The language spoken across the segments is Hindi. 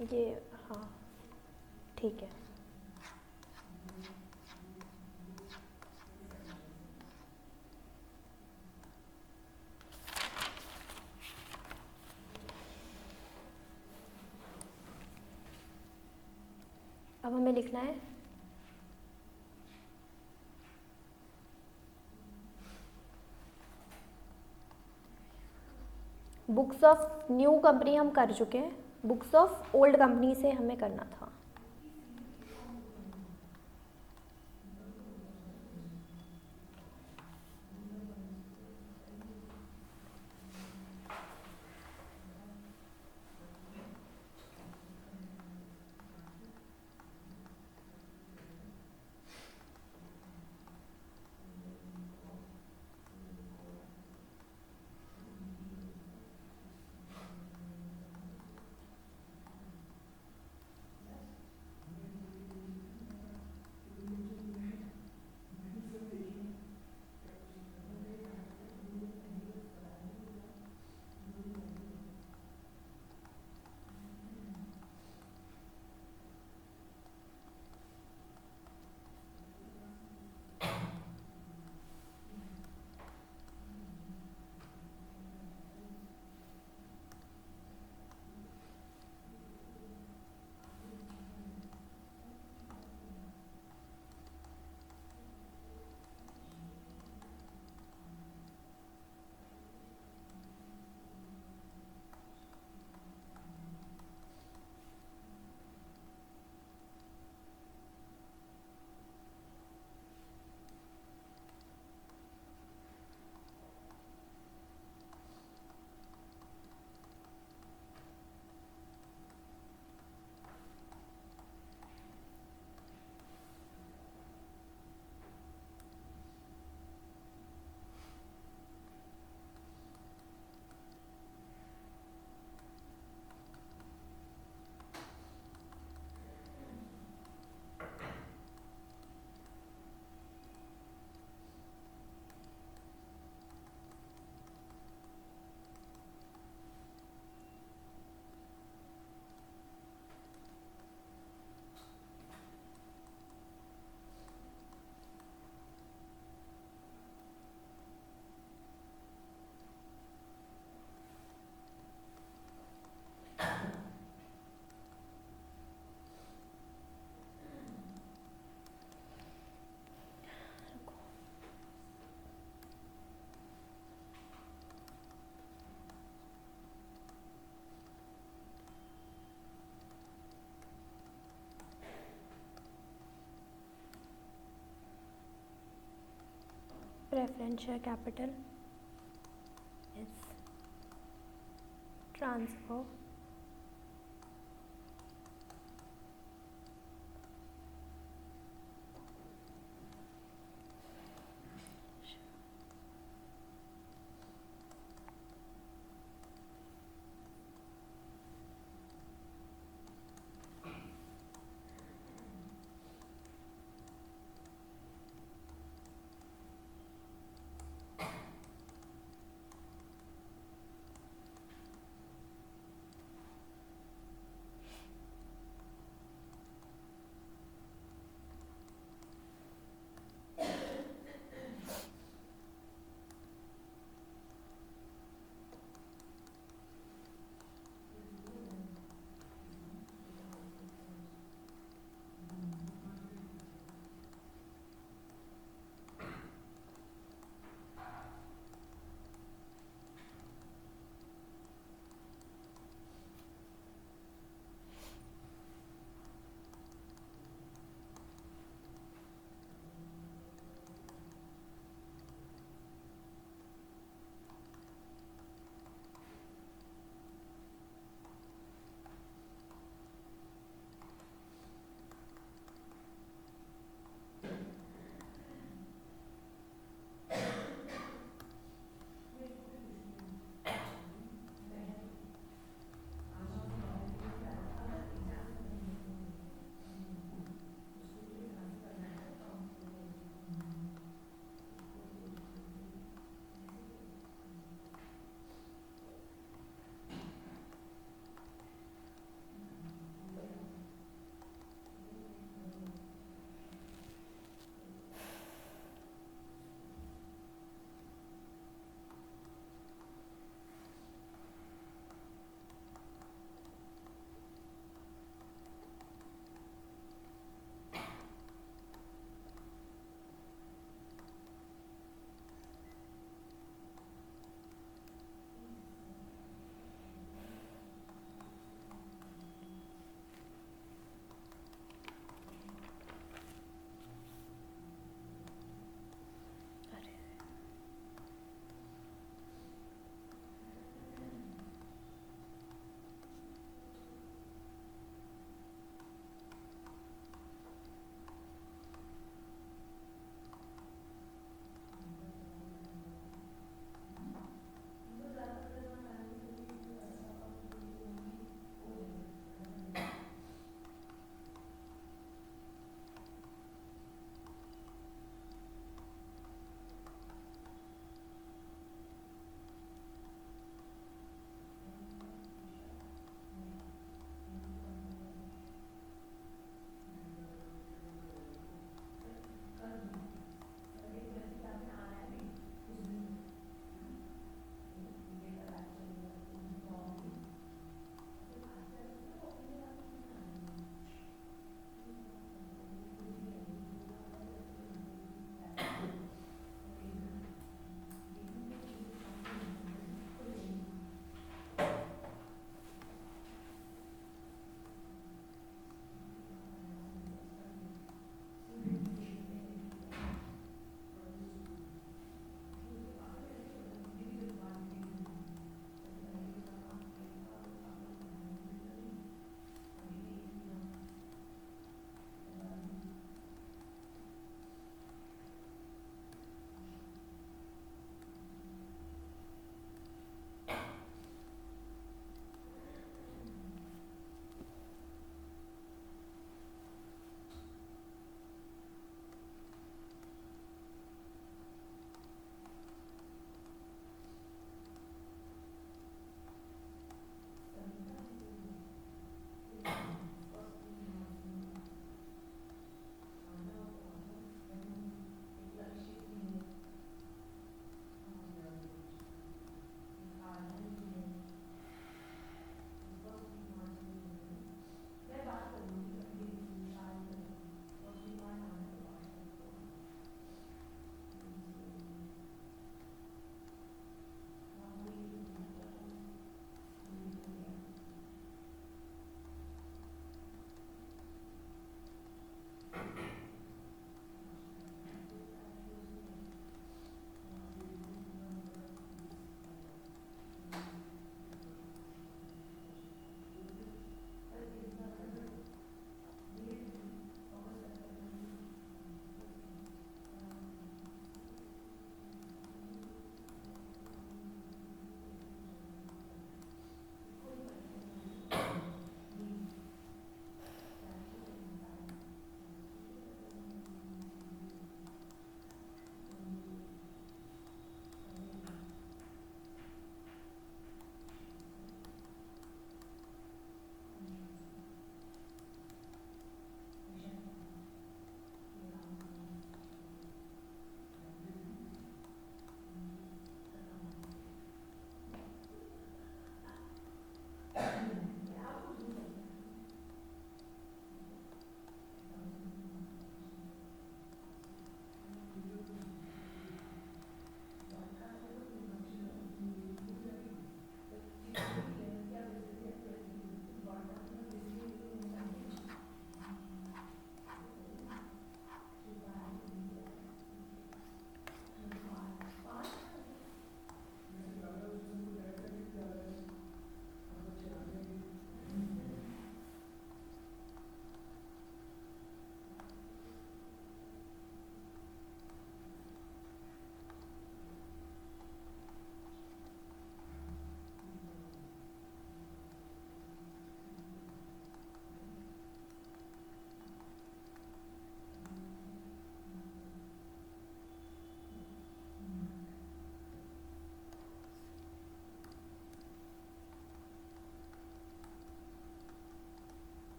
ये, हाँ ठीक है। अब हमें लिखना है बुक्स ऑफ न्यू कंपनी हम कर चुके हैं, बुक्स ऑफ ओल्ड कंपनी से हमें करना था। Preference share capital is transfer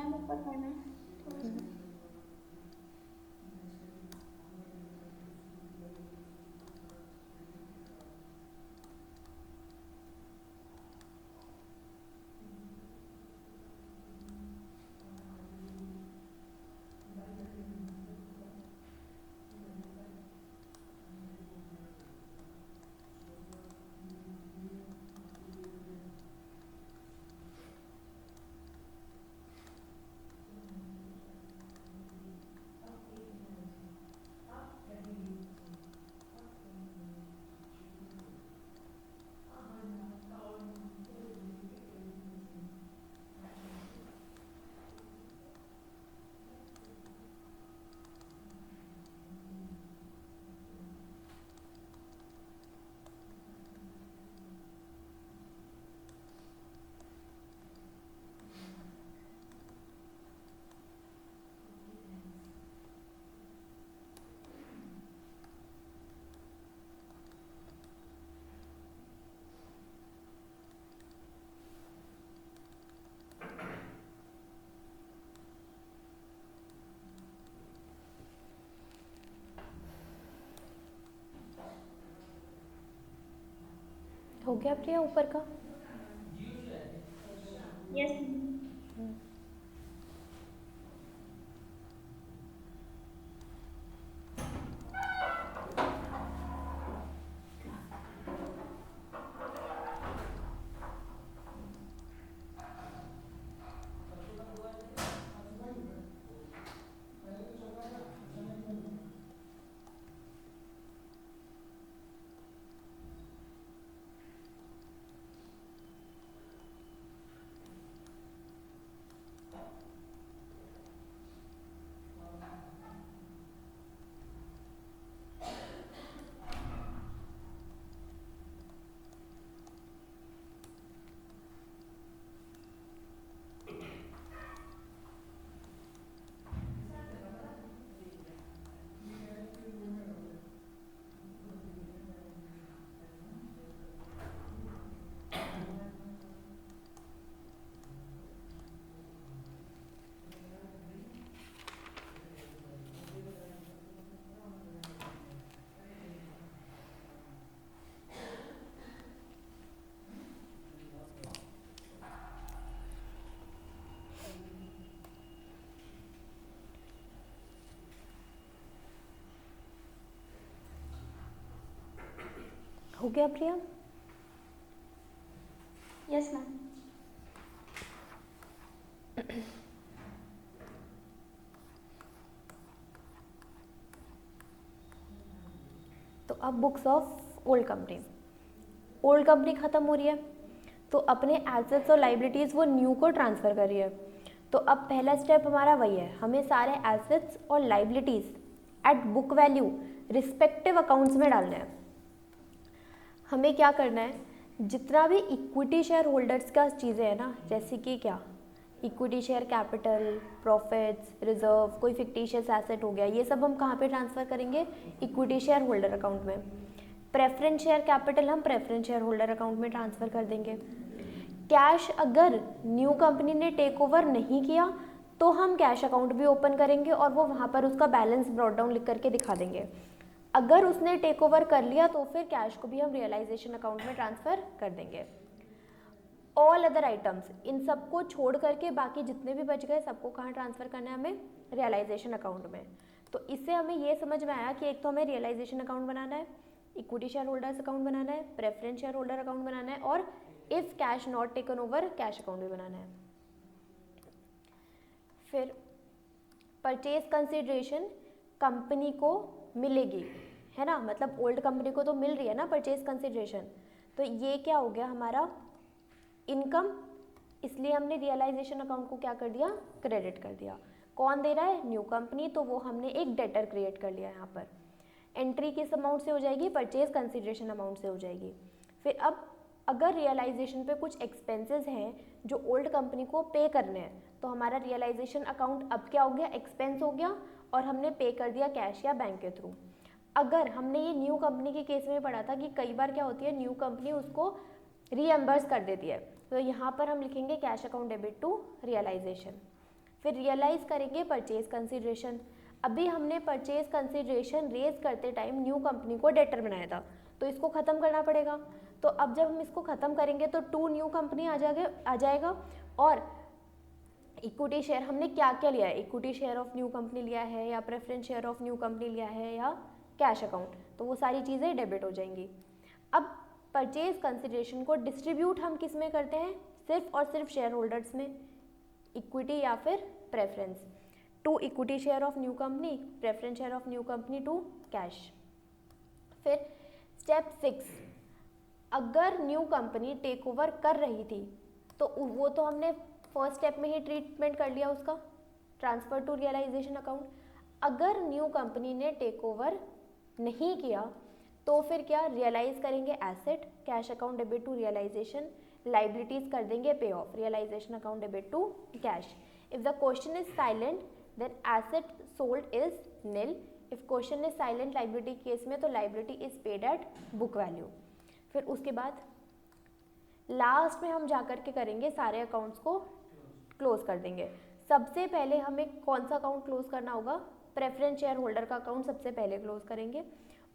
ma'am ऊपर करना है थोड़ा सा। हो गया प्रिया ऊपर का? Yes ma'am. हो गया प्रिया? Yes ma'am. तो अब books of old company, old company ख़त्म हो रही है तो अपने एसेट्स और लाइबिलिटीज़ वो न्यू को ट्रांसफ़र कर रही है। तो अब पहला स्टेप हमारा वही है, हमें सारे एसेट्स और liabilities at book value respective accounts में डालने हैं। हमें क्या करना है, जितना भी इक्विटी शेयर होल्डर्स का चीज़ें हैं ना, जैसे कि क्या equity share capital, profits, reserve, कोई फिक्टिशियस एसेट हो गया, ये सब हम कहाँ पे ट्रांसफ़र करेंगे? इक्विटी शेयर होल्डर अकाउंट में। प्रेफरेंस शेयर कैपिटल हम प्रेफरेंस शेयर होल्डर अकाउंट में ट्रांसफ़र कर देंगे। कैश अगर न्यू कंपनी ने टेक ओवर नहीं किया तो हम कैश अकाउंट भी ओपन करेंगे और वो वहाँ पर उसका बैलेंस ब्रॉट डाउन लिख करके दिखा देंगे। अगर उसने टेक ओवर कर लिया तो फिर कैश को भी हम रियलाइजेशन अकाउंट में ट्रांसफ़र कर देंगे। ऑल अदर आइटम्स, इन सबको छोड़ करके बाकी जितने भी बच गए सबको कहाँ ट्रांसफ़र करना है? हमें रियलाइजेशन अकाउंट में। तो इससे हमें ये समझ में आया कि एक तो हमें रियलाइजेशन अकाउंट बनाना है, इक्विटी शेयर होल्डर्स अकाउंट बनाना है, प्रेफरेंस शेयर होल्डर अकाउंट बनाना है और if cash not taken over cash account भी बनाना है। फिर परचेज कंसिडरेशन कंपनी को मिलेगी, है ना, मतलब ओल्ड कंपनी को तो मिल रही है ना परचेज कंसिडरेशन, तो ये क्या हो गया हमारा? इनकम, इसलिए हमने रियलाइजेशन अकाउंट को क्या कर दिया? क्रेडिट कर दिया। कौन दे रहा है? न्यू कंपनी, तो वो हमने एक डेटर क्रिएट कर लिया यहाँ पर। एंट्री किस अमाउंट से हो जाएगी? परचेज कंसिडरेशन अमाउंट से हो जाएगी। फिर अब अगर रियलाइजेशन पे कुछ एक्सपेंसेस हैं जो ओल्ड कंपनी को पे करने हैं तो हमारा रियलाइजेशन अकाउंट अब क्या हो गया? एक्सपेंस हो गया और हमने पे कर दिया कैश या बैंक के थ्रू। अगर हमने ये न्यू कंपनी के केस में पढ़ा था कि कई बार क्या होती है, न्यू कंपनी उसको रीएम्बर्स कर देती है, तो यहाँ पर हम लिखेंगे cash account debit to realisation. फिर रियलाइज़ करेंगे परचेज कंसिडरेशन। अभी हमने परचेज कंसिडरेशन रेज करते टाइम न्यू कंपनी को डेटर बनाया था, तो इसको ख़त्म करना पड़ेगा। तो अब जब हम इसको ख़त्म करेंगे तो टू न्यू कंपनी आ जाएगा। और इक्विटी शेयर हमने क्या क्या लिया है, equity share of new company लिया है या preference share of new company लिया है या कैश अकाउंट, तो वो सारी चीज़ें डेबिट हो जाएंगी। अब परचेज कंसिडरेशन को डिस्ट्रीब्यूट हम किस में करते हैं, सिर्फ और सिर्फ शेयर होल्डर्स में, इक्विटी या फिर preference. To equity share of new company, preference share of new company to cash. फिर स्टेप 6, अगर न्यू कंपनी टेक ओवर कर रही थी तो वो तो हमने फर्स्ट स्टेप में ही ट्रीटमेंट कर लिया उसका, ट्रांसफर टू रियलाइजेशन अकाउंट। अगर न्यू कंपनी ने टेक ओवर नहीं किया तो फिर क्या, रियलाइज करेंगे asset, cash account debit to realisation, liabilities कर देंगे pay off, realisation account debit to cash. If the question is silent then asset sold is nil. If question is silent liability case में तो liability is paid at book value. फिर उसके बाद लास्ट में हम जाकर के करेंगे सारे अकाउंट्स को क्लोज कर देंगे। सबसे पहले हमें कौन सा अकाउंट क्लोज करना होगा, प्रेफरेंस शेयर होल्डर का अकाउंट सबसे पहले क्लोज करेंगे।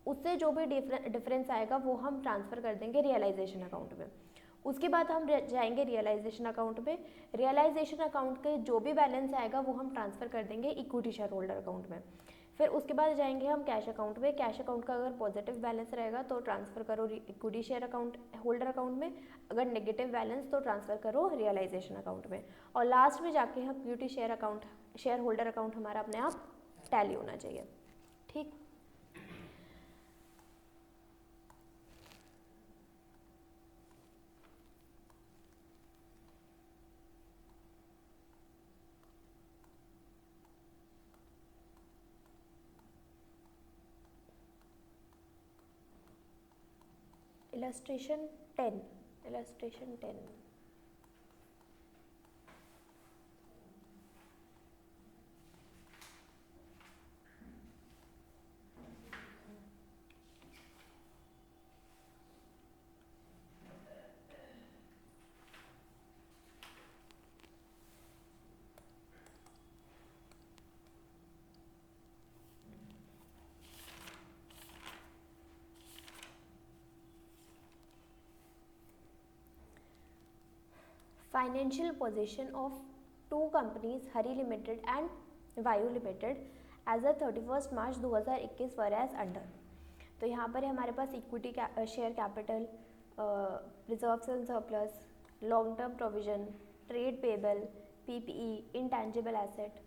उससे जो भी डिफरेंस आएगा वो हम ट्रांसफ़र कर देंगे रियलाइजेशन अकाउंट में। उसके बाद हम जाएंगे रियलाइजेशन अकाउंट में, रियलाइजेशन अकाउंट के जो भी बैलेंस आएगा वो हम ट्रांसफ़र कर देंगे इक्विटी शेयर होल्डर अकाउंट में। फिर उसके बाद जाएंगे हम कैश अकाउंट में, कैश अकाउंट का अगर पॉजिटिव बैलेंस रहेगा तो ट्रांसफ़र करो equity share account holder account में, अगर नेगेटिव बैलेंस तो ट्रांसफ़र करो रियलाइजेशन अकाउंट में। और लास्ट में जाके हम equity share account, share holder account हमारा अपने आप टैली होना चाहिए। ठीक, illustration 10, illustration 10। Financial position of two companies Hari limited and Vayu limited as at 31 March 2021 were as under. तो यहाँ पर हमारे पास equity share capital, reserves and surplus, long term provision, trade payable, PPE, intangible asset.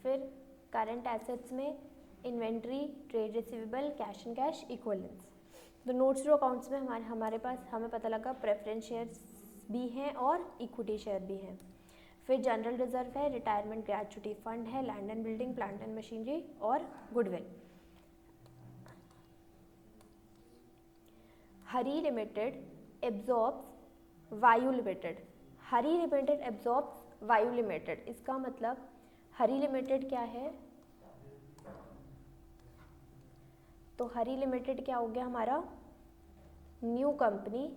फिर करंट एसेट्स में inventory, trade receivable, cash and cash equivalents. तो नोट्स टू अकाउंट्स में हमारे पास हमें पता लगा प्रेफरेंस शेयर्स भी हैं और इक्विटी शेयर भी हैं। फिर जनरल रिजर्व है, रिटायरमेंट ग्रेचुटी फंड है, land and building, plant and machinery और गुडविल। हरी लिमिटेड एब्जॉर्ब्स वायु लिमिटेड, हरी लिमिटेड एब्जॉर्ब्स वायु लिमिटेड। इसका मतलब हरी लिमिटेड क्या है, तो हरी लिमिटेड क्या हो गया हमारा, न्यू कंपनी।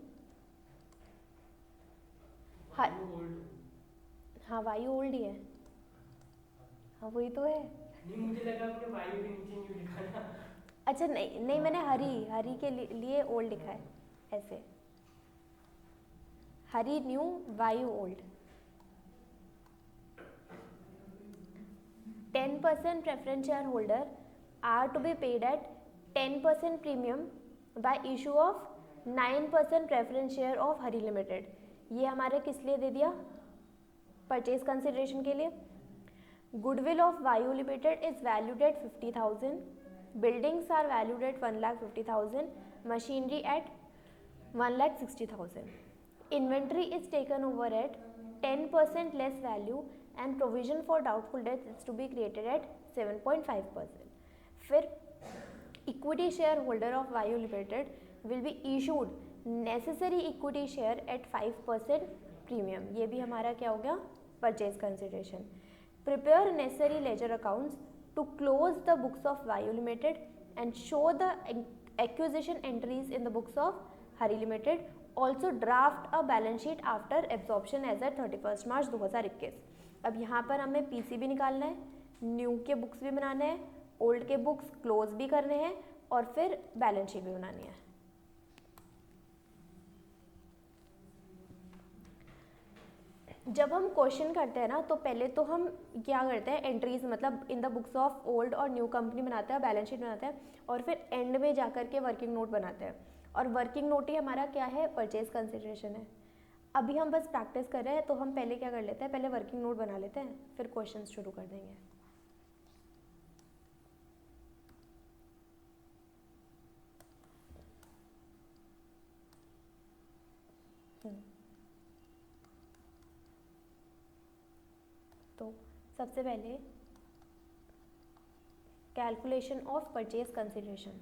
हाँ वायु ओल्ड ही है, हाँ वही तो है। नहीं मुझे लगा आपने वायु के नीचे न्यू लिखा ना। अच्छा नहीं नहीं, मैंने हरी के लिए ओल्ड लिखा है ऐसे, हरी न्यू वायु old. 10% preference shareholder are to be paid at 10% premium by issue of 9% preference share of Hari limited. ये हमारे किस लिए दे दिया, परचेज कंसिडरेशन के लिए। Goodwill of Vayu limited is valued at 50,000, buildings are valued at 1,50,000, machinery at 1,60,000। Inventory is taken over at 10% less value and provision for doubtful debts is to be created at 7.5%. फिर equity shareholder of Vayu Limited will be issued necessary equity share at 5% premium। ये भी हमारा क्या हो गया, purchase consideration। Prepare necessary ledger accounts to close the books of Vayu Limited and show the acquisition entries in the books of Hari Limited also draft a balance sheet after absorption as at 31 March 2021। अब यहाँ पर हमें पीसीबी निकालना है, न्यू के बुक्स भी बनाने हैं, ओल्ड के बुक्स क्लोज भी करने हैं और फिर बैलेंस शीट भी बनानी है। जब हम क्वेश्चन करते हैं ना तो पहले तो हम क्या करते हैं, एंट्रीज मतलब इन द बुक्स ऑफ ओल्ड और न्यू कंपनी बनाते हैं, बैलेंस शीट बनाते हैं और फिर एंड में जाकर के वर्किंग नोट बनाते हैं। और वर्किंग नोट ही हमारा क्या है, परचेज कंसिडरेशन है। अभी हम बस प्रैक्टिस कर रहे हैं तो हम पहले क्या कर लेते हैं, पहले वर्किंग नोट बना लेते हैं फिर क्वेश्चन शुरू कर देंगे। तो सबसे पहले कैलकुलेशन ऑफ परचेज कंसिडरेशन।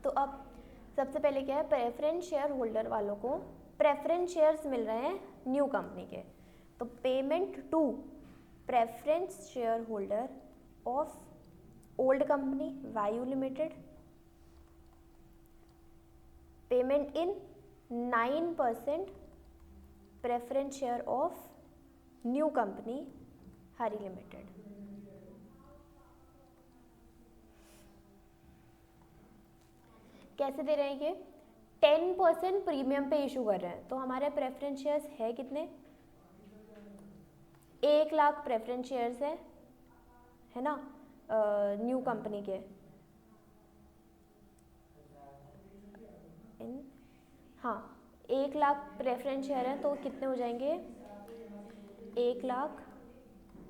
तो अब सबसे पहले क्या है, प्रेफरेंस शेयर होल्डर वालों को प्रेफरेंस शेयर्स मिल रहे हैं न्यू कंपनी के। तो payment to preference share holder of old company Vayu limited, payment in 9% preference share of new company Hari limited. कैसे दे रहे हैं ये, 10% प्रीमियम पे इशू कर रहे हैं। तो हमारे प्रेफरेंस शेयर्स है कितने, 1 लाख प्रेफरेंस शेयर्स है ना न्यू कंपनी के। हाँ 1 लाख प्रेफरेंस शेयर हैं तो कितने हो जाएंगे, 1 लाख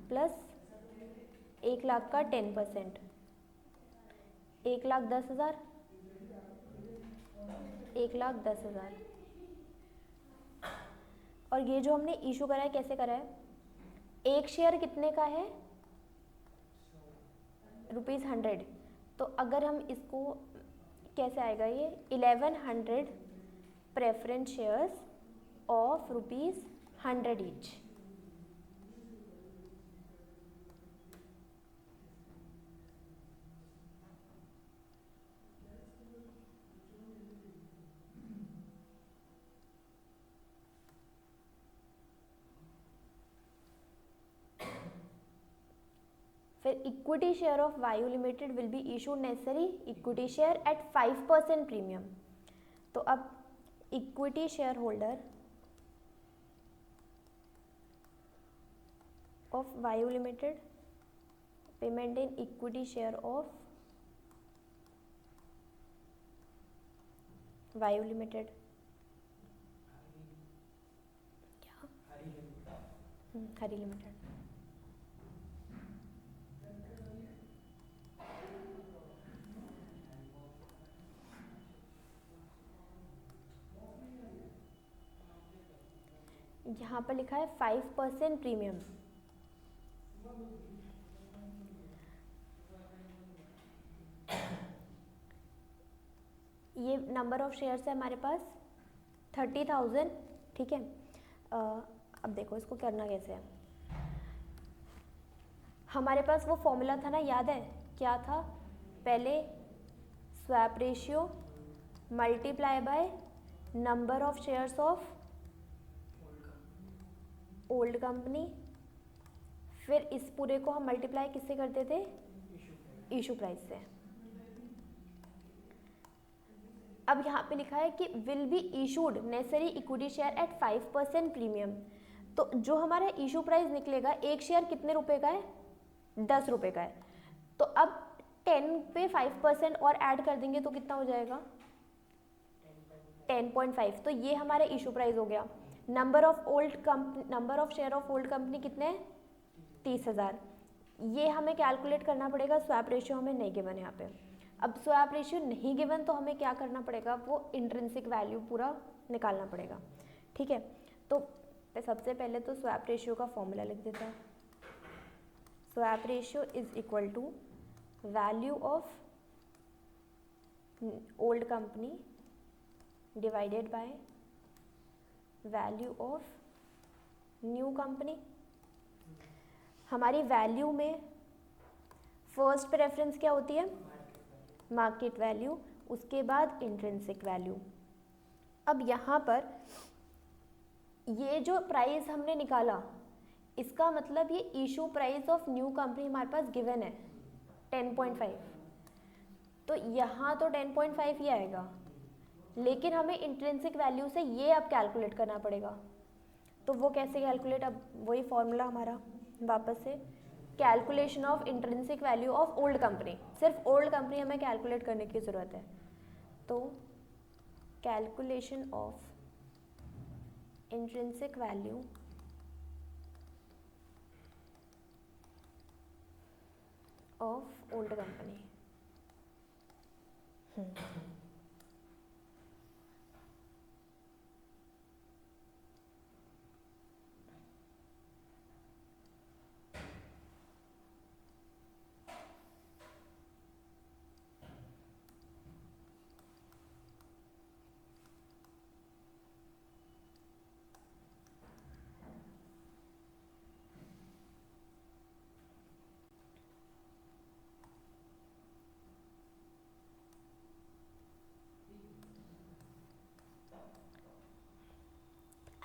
प्लस 1 लाख का 10%, 1,10,000, 1,10,000। और ये जो हमने इशू करा है कैसे करा है, एक शेयर कितने का है, ₹100। तो अगर हम इसको कैसे आएगा ये, 1100 प्रेफरेंस शेयर्स ऑफ ₹100 ईच। फिर equity share of Vayu limited will be issued necessary equity share eight 5% premium. तो अब equity share holder of Vayu limited, payment in equity share of Vayu limited, क्या हरी लिमिटेड। यहाँ पर लिखा है 5% प्रीमियम। ये नंबर ऑफ शेयर्स है हमारे पास 30,000, ठीक है। अब देखो इसको करना कैसे है। हमारे पास वो फॉर्मूला था ना, याद है क्या था? पहले swap ratio multiply by number of shares of old company, फिर इस पूरे को हम मल्टीप्लाई किससे करते थे? इशू प्राइस से। अब यहाँ पे लिखा है कि will be issued necessary equity share eight 5% premium. तो जो हमारा इशू प्राइस निकलेगा, एक शेयर कितने रुपए का है? 10 रुपए का है। तो अब 10 पे 5% और ऐड कर देंगे तो कितना हो जाएगा? 10.5। तो ये हमारा इशू प्राइस हो गया। Number of share of old company कितने हैं? 30,000। ये हमें कैलकुलेट करना पड़ेगा, स्वैप रेशियो हमें नहीं गिवन है यहाँ पे। अब स्वैप रेशियो नहीं गिवन तो हमें क्या करना पड़ेगा? वो इंट्रिंसिक वैल्यू पूरा निकालना पड़ेगा, ठीक है। तो सबसे पहले तो स्वैप रेशियो का फॉर्मूला लिख देता है। Swap ratio is equal to value of old company divided by value of new company. हमारी वैल्यू में फर्स्ट प्रेफरेंस क्या होती है? मार्केट वैल्यू, उसके बाद इंट्रिंसिक वैल्यू। अब यहाँ पर ये जो प्राइस हमने निकाला, इसका मतलब ये issue price of new company हमारे पास गिवन है 10.5। तो यहाँ तो 10.5 ही आएगा, लेकिन हमें इंट्रिंसिक वैल्यू से ये अब कैलकुलेट करना पड़ेगा। तो वो कैसे कैलकुलेट? अब वही फॉर्मूला हमारा वापस से, calculation of intrinsic value of old company. सिर्फ ओल्ड कंपनी हमें कैलकुलेट करने की ज़रूरत है। तो calculation of intrinsic value of old company.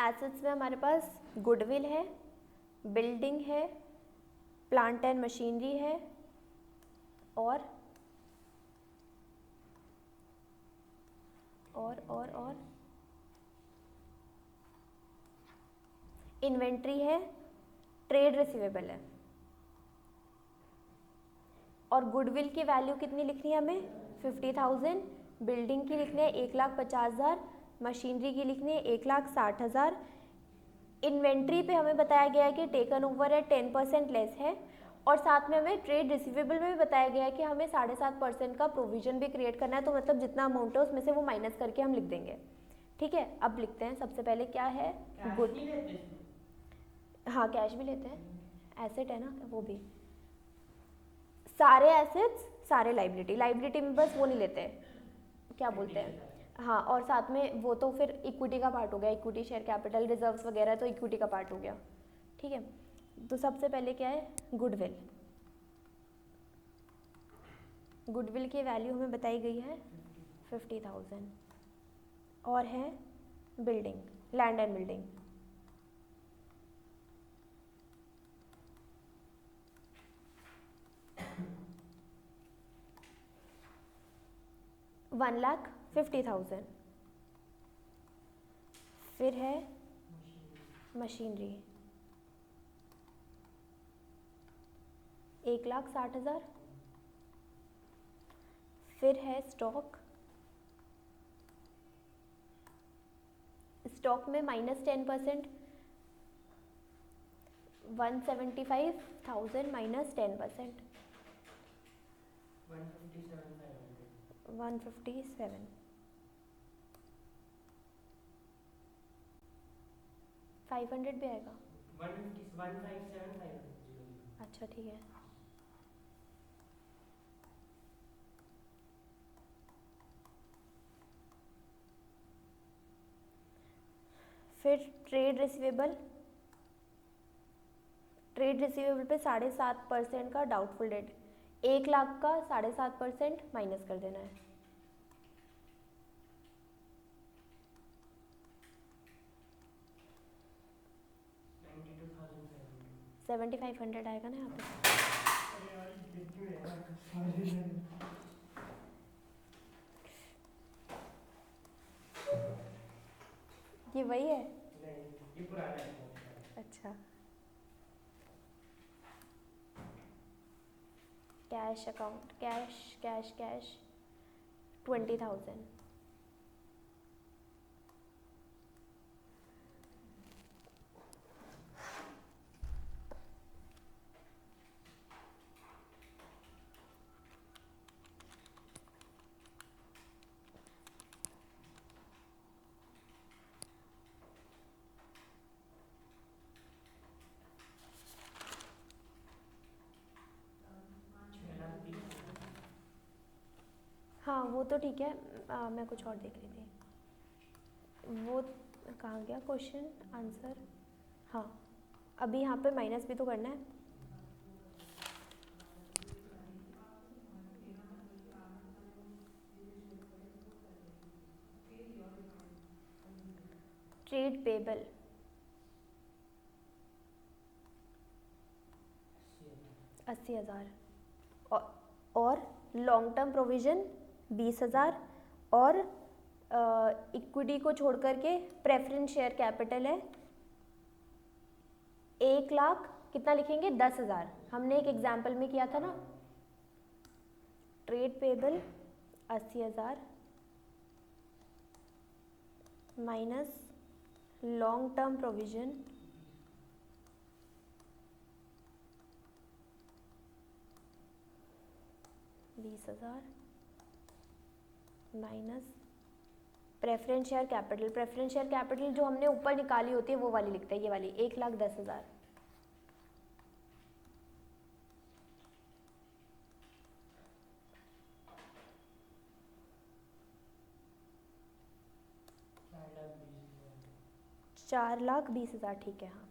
Assets में हमारे पास गुडविल है, बिल्डिंग है, प्लांट एंड मशीनरी है और इन्वेंट्री है, ट्रेड रिसीवेबल है। और गुडविल की वैल्यू कितनी लिखनी है हमें? 50,000। बिल्डिंग की लिखनी है 1,50,000। मशीनरी की लिखनी है 1,60,000। इन्वेंट्री पे हमें बताया गया है कि टेकन ओवर है 10% लेस है, और साथ में हमें ट्रेड रिसीवेबल में भी बताया गया है कि हमें 7.5% का प्रोविजन भी क्रिएट करना है। तो मतलब जितना अमाउंट है उसमें से वो माइनस करके हम लिख देंगे, ठीक है। अब लिखते हैं सबसे पहले क्या है? गुड। हाँ, कैश भी लेते हैं, एसेट है ना वो भी। सारे एसेट्स, सारे लाइबिलिटी में बस वो नहीं लेते, क्या बोलते हैं, हाँ। और साथ में वो तो फिर इक्विटी का पार्ट हो गया, इक्विटी शेयर कैपिटल रिजर्व्स वगैरह तो इक्विटी का पार्ट हो गया, ठीक है। तो सबसे पहले क्या है? गुडविल। गुडविल की वैल्यू हमें बताई गई है 50,000। और है बिल्डिंग, लैंड एंड बिल्डिंग। $1,50,000। फिर है मशीनरी 1,60,000। फिर है स्टॉक में -10%, 175,000 माइनस 10%, 157। 500 भी आएगा? 157,500। अच्छा, ठीक है। फिर ट्रेड रिसीवेबल पे 7.5% का डाउटफुल डेट, 1 लाख का 7.5% माइनस कर देना है। 7500 आएगा ना यहाँ पे। अरे यार ये क्यों है यार सारे ये वही है। नहीं ये पुराना है अच्छा, cash account, cash cash cash 20,000। हाँ वो तो ठीक है, मैं कुछ और देख रही थी। वो कहाँ गया क्वेश्चन आंसर? हाँ, अभी यहाँ पे माइनस भी तो करना है। ट्रेड पेबल 80,000 और लॉन्ग टर्म प्रोविज़न 20,000 और इक्विटी को छोड़ करके प्रेफरेंस शेयर कैपिटल है 1 लाख, कितना लिखेंगे? 10,000। हमने एक एग्जाम्पल में किया था ना। Trade payable 80,000 minus long term provision 20,000 minus preference share capital. Preference share capital जो हमने ऊपर निकाली होती है वो वाली लिखते हैं, ये वाली 1,10,000। चार लाख 20,000, ठीक है। हाँ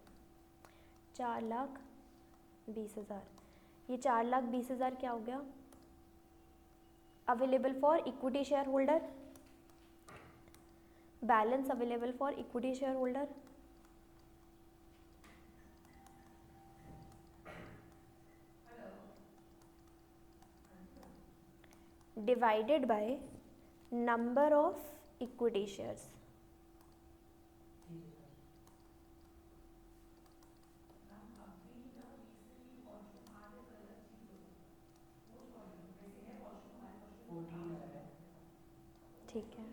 4,20,000, ये 4,20,000 क्या हो गया? Available for equity share holder, balance available for equity share holder divided by number of equity shares. ठीक है,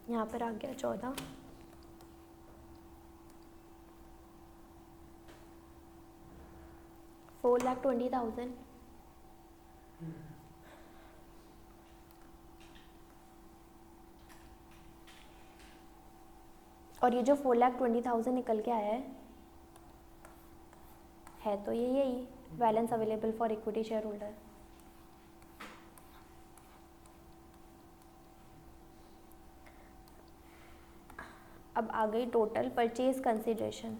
यहाँ पर आ गया 14। $4,20,000 और ये जो 4,20,000 निकल के आया है तो ये यही balance available for equity share holder. अब आ गई टोटल परचेज कंसिडरेशन।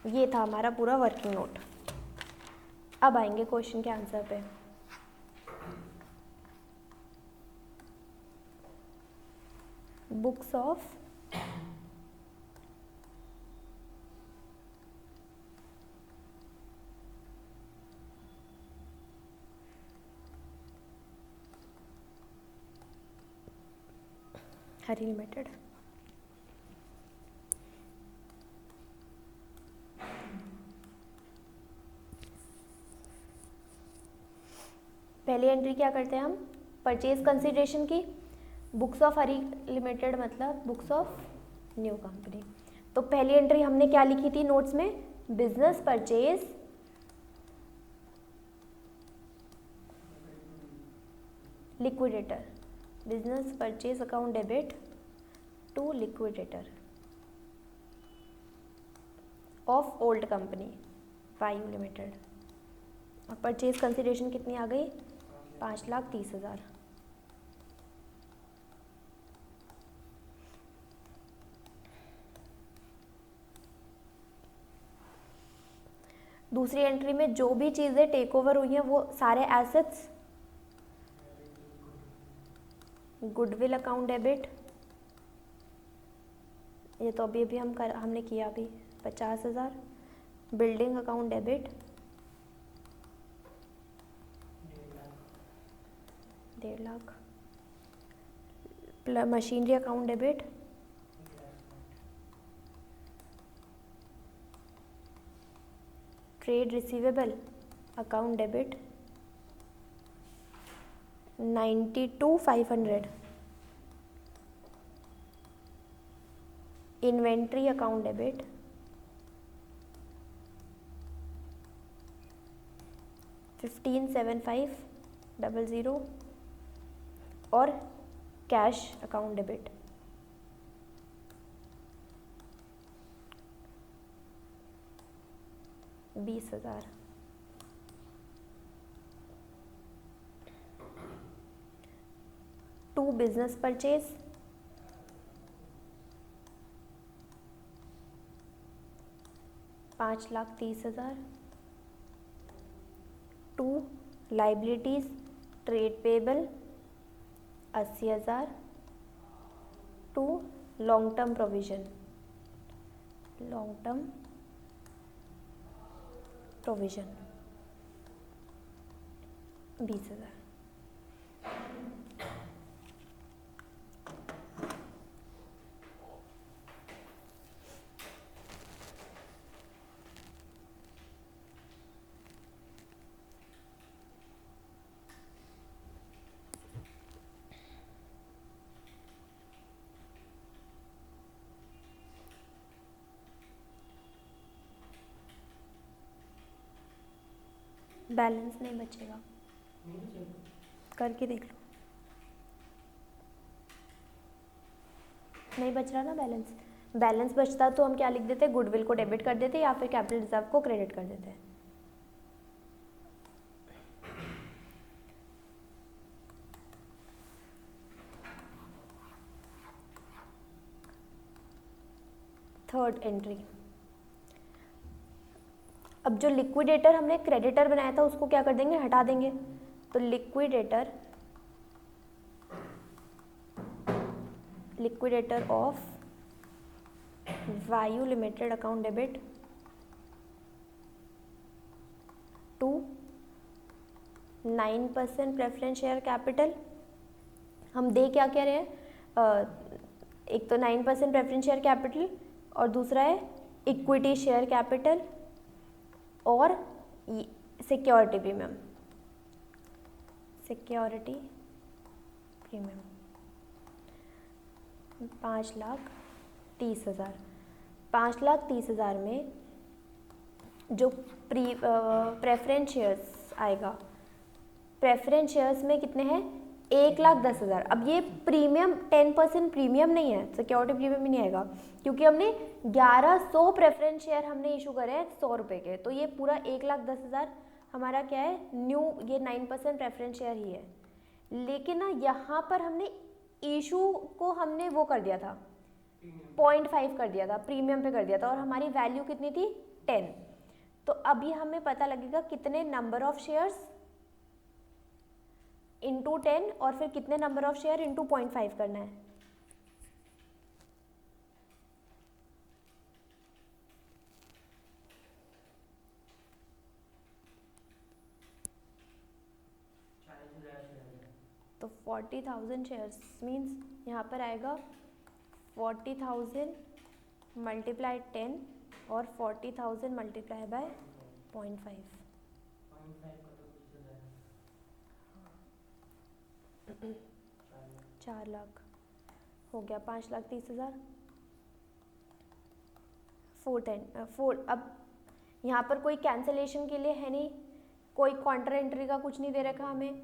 ये था हमारा पूरा वर्किंग नोट। अब आएंगे क्वेश्चन के आंसर पे। Books of Hari limited. पहली एंट्री क्या करते हैं हम? परचेज कंसिडरेशन की बुक्स ऑफ हरी लिमिटेड मतलब बुक्स ऑफ न्यू कंपनी। तो पहली एंट्री हमने क्या लिखी थी नोट्स में, business purchase liquidator, business purchase account debit to liquidator of old company Vayu limited. और परचेज कंसिडरेशन कितनी आ गई, 5,30,000। दूसरी एंट्री में जो भी चीज़ें टेक ओवर हुई हैं वो सारे एसेट्स, गुडविल अकाउंट डेबिट, ये तो अभी हमने किया अभी 50,000। Building account debit 1,50,000। Machinery account debit 1,00,000। Trade receivable account debit 92,500। Inventory account debit 15,75,00। और cash account debit 20,000। To business purchase 5,30,000। To liabilities trade payable 80,000। To long term provision 20,000। Balance नहीं बचेगा, करके देख लो। नहीं बच रहा ना बैलेंस, बैलेंस बचता तो हम क्या लिख देते, गुडविल को डेबिट कर देते या फिर कैपिटल रिजर्व को क्रेडिट कर देते। थर्ड एंट्री, अब जो लिक्विडेटर हमने क्रेडिटर बनाया था उसको क्या कर देंगे, हटा देंगे। तो liquidator of Vayu limited account debit to 9% preference share capital. हम दे क्या कह रहे हैं, एक तो 9% प्रेफरेंस शेयर कैपिटल और दूसरा है इक्विटी शेयर कैपिटल और सिक्योरिटी प्रीमियम, 5,30,000। 5,30,000 में जो प्रेफरेंस शेयर्स आएगा, प्रेफरेंस शेयर्स में कितने हैं, 1,10,000। अब ये प्रीमियम 10% प्रीमियम नहीं है, सिक्योरिटी प्रीमियम ही नहीं आएगा क्योंकि हमने 1,100 प्रेफरेंस शेयर हमने इशू करे हैं 100 रुपये के। तो ये पूरा 1,10,000 हमारा क्या है, न्यू, ये 9% प्रेफरेंस शेयर ही है। लेकिन ना यहाँ पर हमने इशू को हमने वो कर दिया था 0.5 कर दिया था, प्रीमियम पे कर दिया था और हमारी वैल्यू कितनी थी 10। तो अभी हमें पता लगेगा कितने नंबर ऑफ शेयर्स इंटू 10 और फिर कितने नंबर ऑफ शेयर इंटू 0.5 करना है। तो 40,000 शेयर्स मीन्स यहाँ पर आएगा 40,000 मल्टीप्लाई 10 और 40,000 मल्टीप्लाई बाय 0.5। 4 लाख। हो गया 5,30,000। 410 अब यहाँ पर कोई कैंसलेशन के लिए है नहीं, कोई काउंटर एंट्री का कुछ नहीं दे रखा हमें,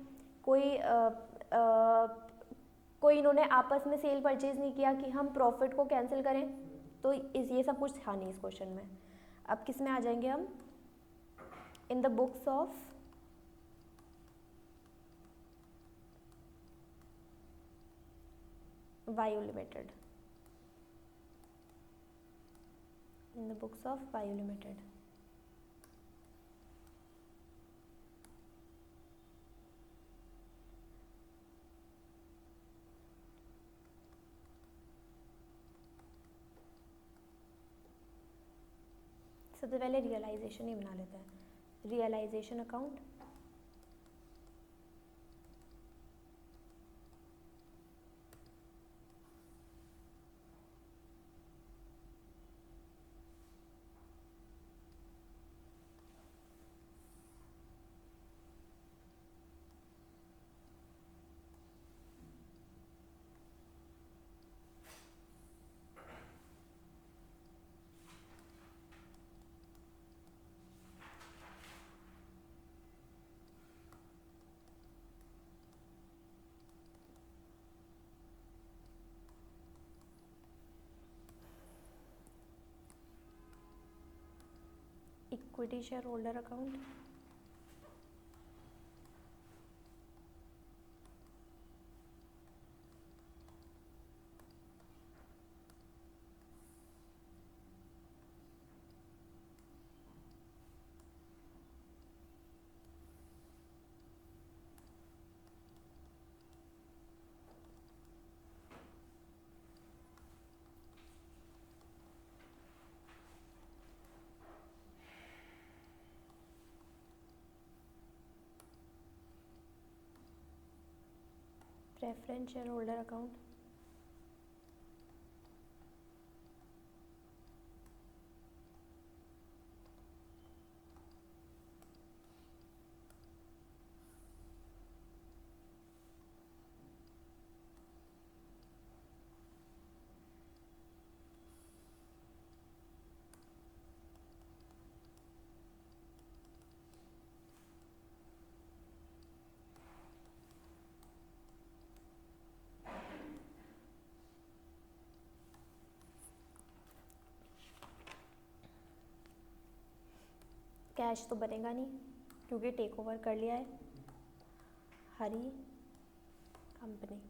कोई इन्होंने आपस में सेल परचेज नहीं किया कि हम प्रॉफिट को कैंसिल करें, तो ये सब कुछ था नहीं इस क्वेश्चन में। अब किस में आ जाएंगे हम, in the books of Vayu limited, in the books of Vayu limited. सबसे पहले रियलाइजेशन ही बना लेते हैं, realisation account. Equity share holder account, preference share holder account, cash तो बनेगा नहीं क्योंकि टेक ओवर कर लिया है हरी कंपनी।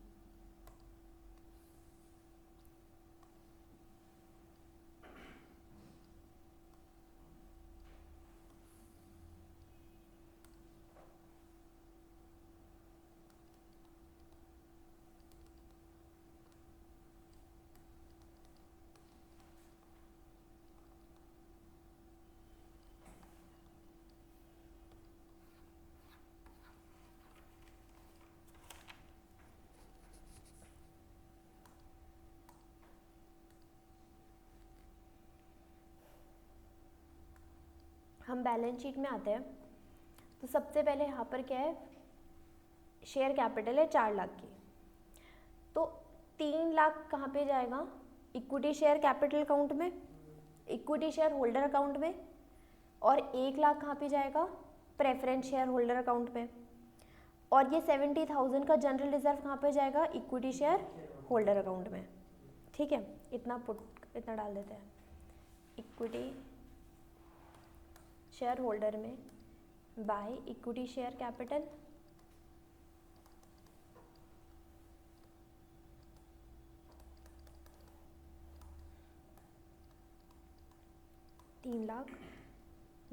हम बैलेंस शीट में आते हैं तो सबसे पहले यहाँ पर क्या है, शेयर कैपिटल है 4 लाख की, तो 3 लाख कहाँ पे जाएगा, इक्विटी शेयर कैपिटल अकाउंट में, इक्विटी शेयर होल्डर अकाउंट में, और 1 लाख कहाँ पे जाएगा, प्रेफरेंस शेयर होल्डर अकाउंट में, और ये 70,000 का जनरल रिजर्व कहाँ पे जाएगा, इक्विटी शेयर होल्डर अकाउंट में। ठीक है, इतना डाल देते हैं, इक्विटी शेयर होल्डर में बाय इक्विटी शेयर कैपिटल, तीन लाख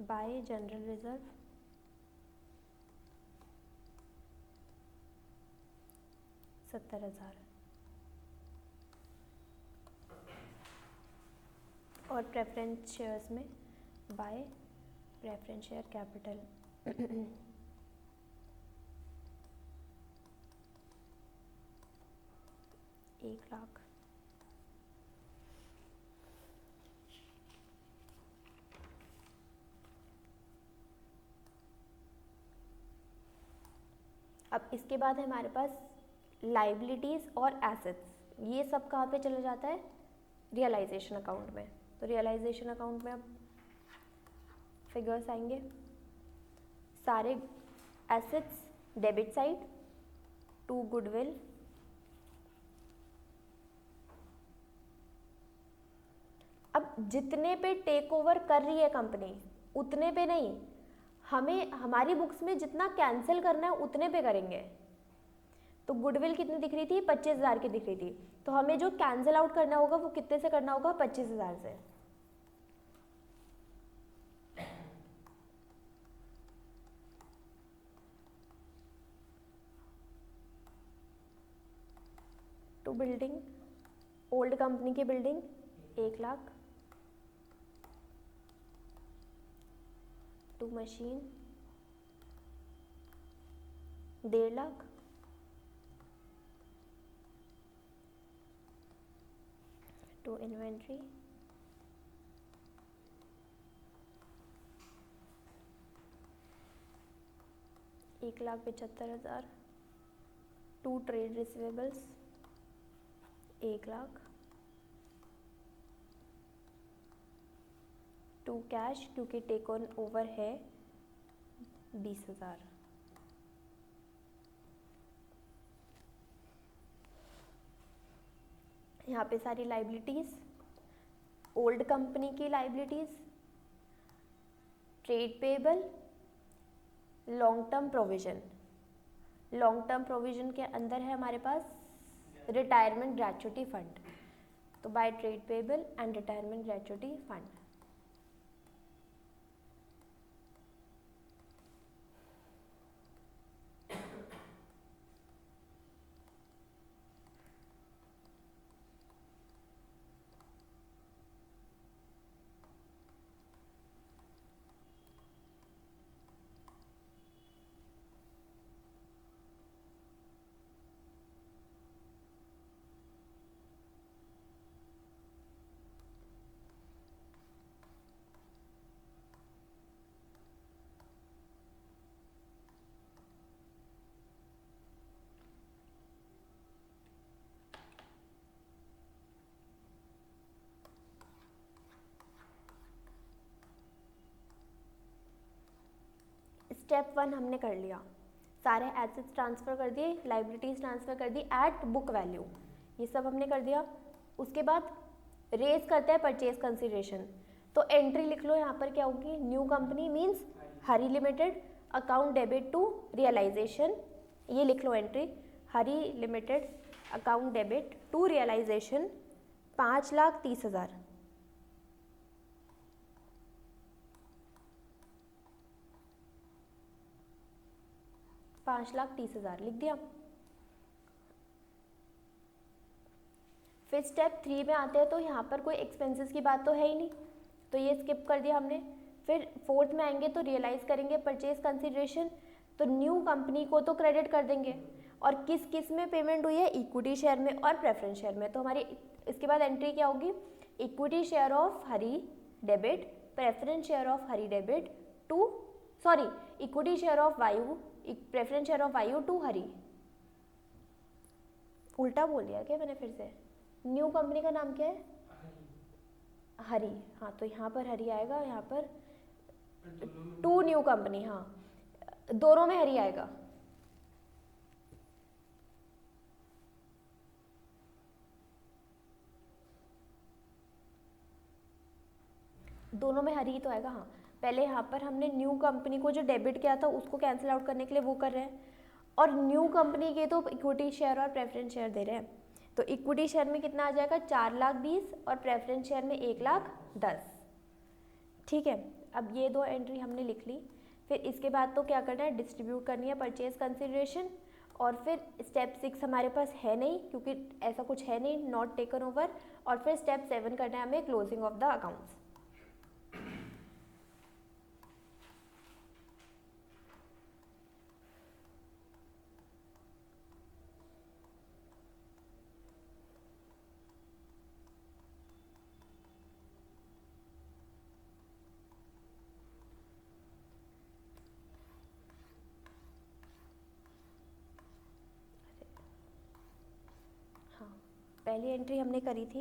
बाय जनरल रिजर्व 70,000, और प्रेफरेंस शेयर्स में bye preference share capital 1 lakh. अब इसके बाद है हमारे पास लाइबिलिटीज़ और एसेट्स। ये सब कहाँ पे चला जाता है, रियलाइजेशन अकाउंट में। तो रियलाइजेशन अकाउंट में अब फिगर्स आएंगे, सारे assets debit side to goodwill, अब जितने पे टेक ओवर कर रही है कंपनी उतने पे नहीं, हमें हमारी बुक्स में जितना कैंसिल करना है उतने पे करेंगे। तो गुडविल कितनी दिख रही थी, 25,000 की दिख रही थी, तो हमें जो कैंसिल आउट करना होगा वो कितने से करना होगा, 25,000 से। टू बिल्डिंग, ओल्ड कंपनी की building 1,00,000, to machine 1,50,000, to inventory 1,75,000, to trade receivables 1,00,000, to cash क्योंकि टेक ऑन ओवर है 20,000। यहाँ पे सारी लाइबिलिटीज़, ओल्ड कंपनी की liabilities, trade payable, long term provision. Long term provision के अंदर है हमारे पास रिटायरमेंट ग्रेच्युटी फंड, तो by trade payable and retirement gratuity fund. Step 1 हमने कर लिया, सारे एसेट्स ट्रांसफ़र कर दिए, लाइबिलिटीज़ ट्रांसफ़र कर दी एट बुक वैल्यू, ये सब हमने कर दिया। उसके बाद रेज करते हैं परचेज कंसिडरेशन, तो एंट्री लिख लो यहाँ पर क्या होगी, new company means Hari limited, account debit to realisation, ये लिख लो entry, Hari limited account debit to realisation 5,30,000। 5,30,000 लिख दिया। फिर स्टेप 3 में आते हैं, तो यहाँ पर कोई एक्सपेंसेस की बात तो है ही नहीं, तो ये स्किप कर दिया हमने। फिर 4th में आएंगे तो रियलाइज़ करेंगे परचेज कंसिडरेशन, तो न्यू कंपनी को तो क्रेडिट कर देंगे, और किस किस में पेमेंट हुई है, इक्विटी शेयर में और प्रेफरेंस शेयर में। तो हमारी इसके बाद एंट्री क्या होगी, equity share of Hari debit, preference share of Hari debit to, sorry equity share of Vayu, preference share of Vayu to Hari. उल्टा बोल दिया क्या मैंने फिर से, न्यू कंपनी का नाम क्या है, हरी, हाँ तो यहाँ पर हरी आएगा, यहाँ पर टू न्यू कंपनी, हाँ दोनों में हरी आएगा। दोनों में हरी तो आएगा, हाँ पहले यहाँ पर हमने न्यू कंपनी को जो डेबिट किया था उसको कैंसिल आउट करने के लिए वो कर रहे हैं, और न्यू कंपनी के तो इक्विटी शेयर और प्रेफरेंस शेयर दे रहे हैं, तो इक्विटी शेयर में कितना आ जाएगा 4,20,000 और प्रेफरेंस शेयर में 1,10,000। ठीक है, अब ये दो एंट्री हमने लिख ली। फिर इसके बाद तो क्या करना है, डिस्ट्रीब्यूट करनी है परचेज कंसिडरेशन, और फिर स्टेप 6 हमारे पास है नहीं क्योंकि ऐसा कुछ है नहीं, नॉट टेकन ओवर, और फिर स्टेप 7 करना है हमें, क्लोजिंग ऑफ द अकाउंट्स। पहली एंट्री हमने करी थी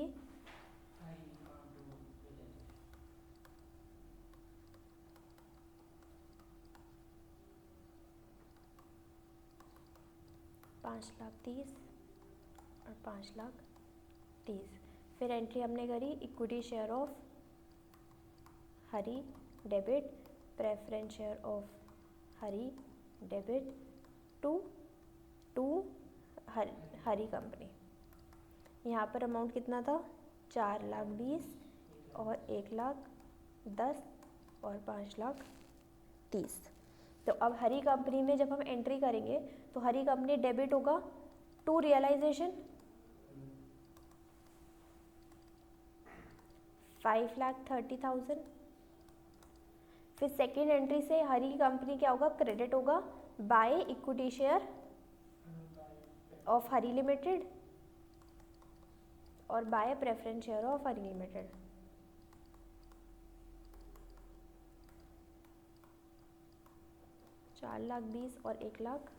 5,30,000 और 5,30,000। फिर एंट्री हमने करी equity share of Hari debit, preference share of Hari debit to Hari company. यहाँ पर अमाउंट कितना था? 4,20,000 और 1,10,000 और 5,30,000। तो अब हरी कंपनी में जब हम एंट्री करेंगे तो हरी कंपनी डेबिट होगा टू रियलाइजेशन 5,30,000। फिर सेकेंड एंट्री से हरी कंपनी क्या होगा? क्रेडिट होगा by equity share of Hari limited और by preference share of Hari limited. $4,20,000 और 1,10,000।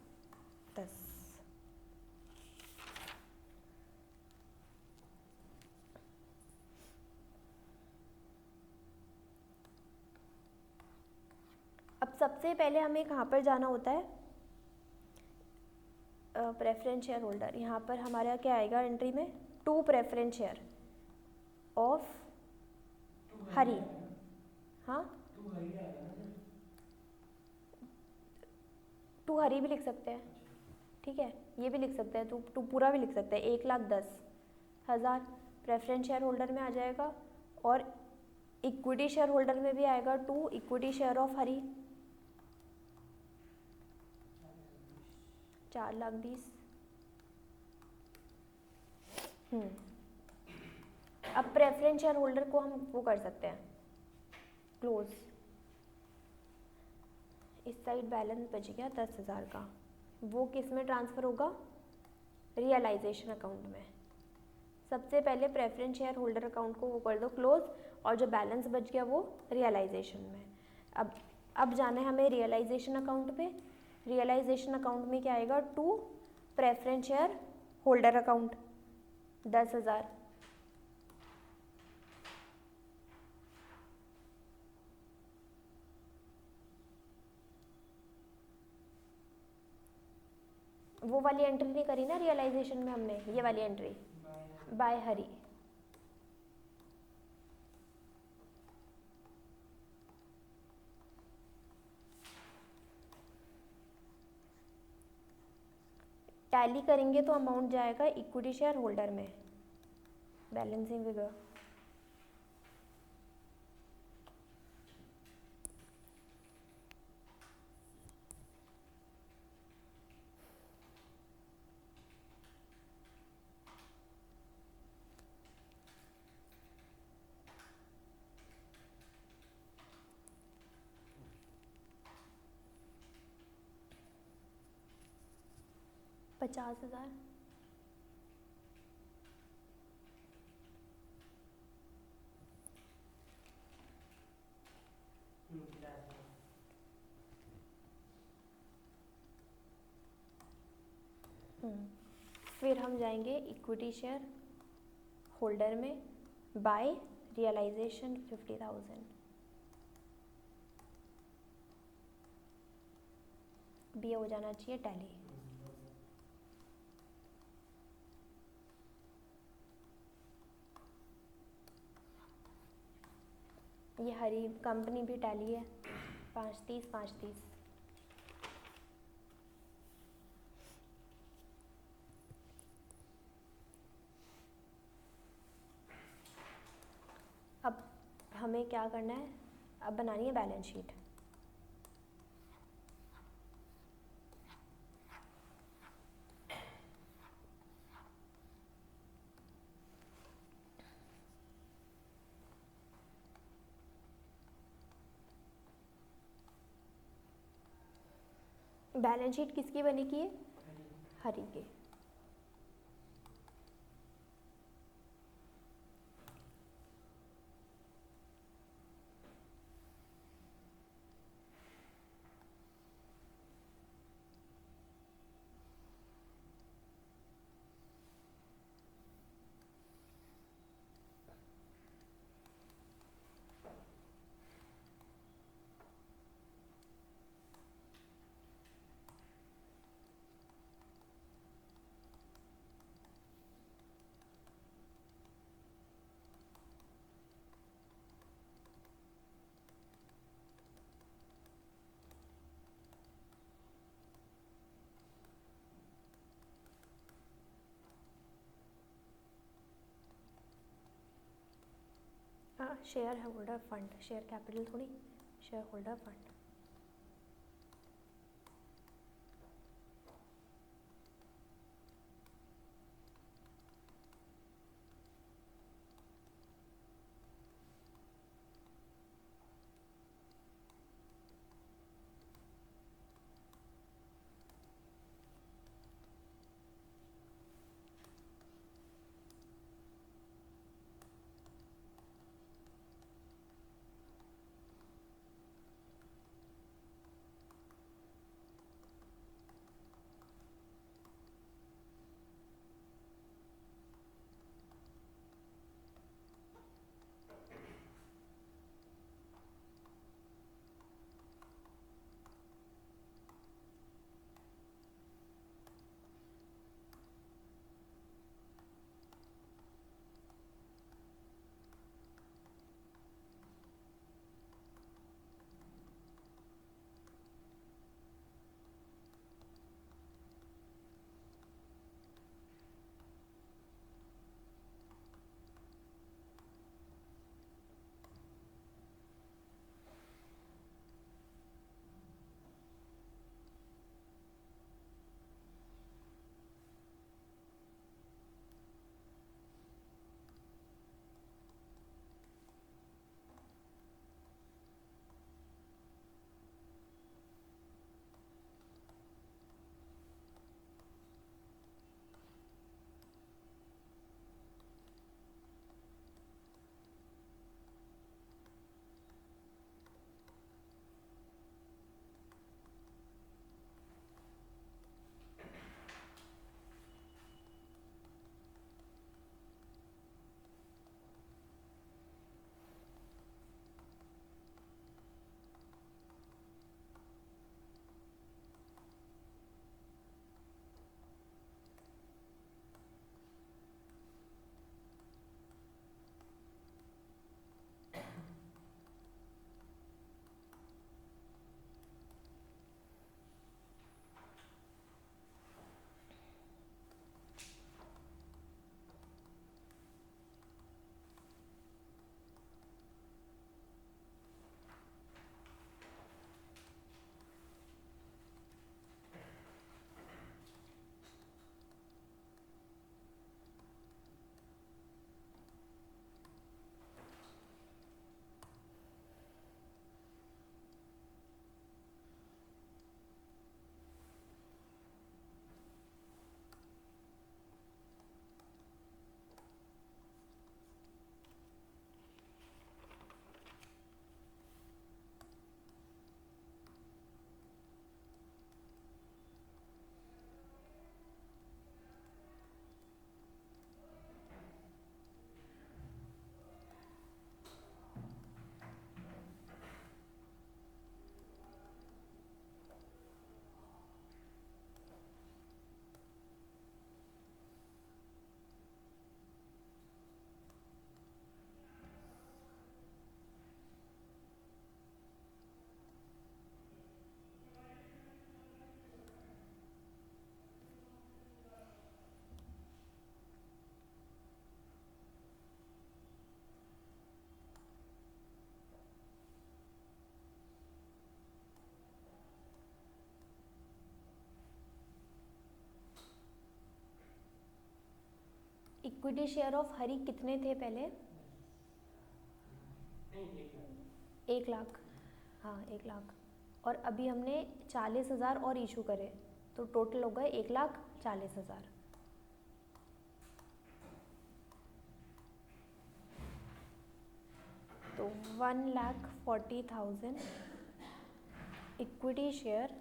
अब सबसे पहले हमें कहाँ पर जाना होता है? Preference share holder. यहाँ पर हमारा क्या आएगा एंट्री में? टू प्रेफरेंस शेयर ऑफ हरी। हाँ, टू हरी भी लिख सकते हैं, ठीक है, ये भी लिख सकते हैं, टू पूरा भी लिख सकते हैं। 1,10,000 प्रेफरेंस शेयर होल्डर में आ जाएगा और इक्विटी शेयर होल्डर में भी आएगा टू इक्विटी शेयर ऑफ हरी 4,20,000। अब प्रेफरेंस शेयर होल्डर को हम वो कर सकते हैं क्लोज। इस साइड बैलेंस बच गया 10,000 का, वो किस में ट्रांसफ़र होगा? रियलाइजेशन अकाउंट में। सबसे पहले प्रेफरेंस शेयर होल्डर अकाउंट को वो कर दो क्लोज और जो बैलेंस बच गया वो रियलाइजेशन में। अब जाना है हमें रियलाइजेशन अकाउंट पे। रियलाइजेशन अकाउंट में क्या आएगा? To preference share holder account 10,000। वो वाली एंट्री नहीं करी ना रियलाइजेशन में हमने, ये वाली एंट्री बाय हरी। टैली करेंगे तो अमाउंट जाएगा इक्विटी शेयर होल्डर में, बैलेंसिंग फिगर। $50,000। फिर हम जाएंगे इक्विटी शेयर होल्डर में बाय रियलाइजेशन 50,000। बी हो जाना चाहिए टैली। ये हरी कंपनी भी टैली है 5,30,000 5,30,000। अब हमें क्या करना है? अब बनानी है बैलेंस शीट। बैलेंस शीट किसकी बनेगी है? हरी की। Share holder fund, share capital थोड़ी, share holder fund. Equity share of Hari कितने थे पहले? नहीं, 1 लाख। 1 लाख, हाँ 1 लाख। और अभी हमने 40,000 और इशू करे, तो टोटल हो गए 1,40,000। तो 1,40,000 इक्विटी शेयर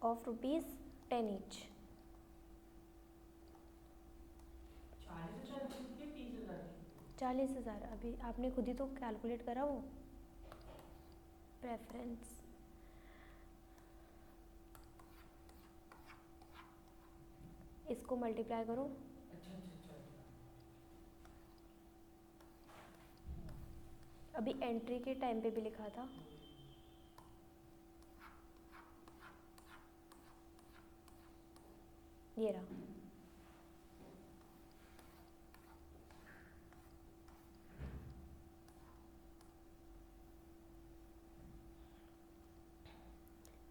ऑफ ₹10 ईच। 40,000 की 30,000 की? 40,000, अभी आपने खुद ही तो कैलकुलेट करा वो प्रेफरेंस। इसको मल्टीप्लाई करो। अच्छा अच्छा अच्छा अच्छा। अभी एंट्री के टाइम पे भी लिखा था। ये रहा।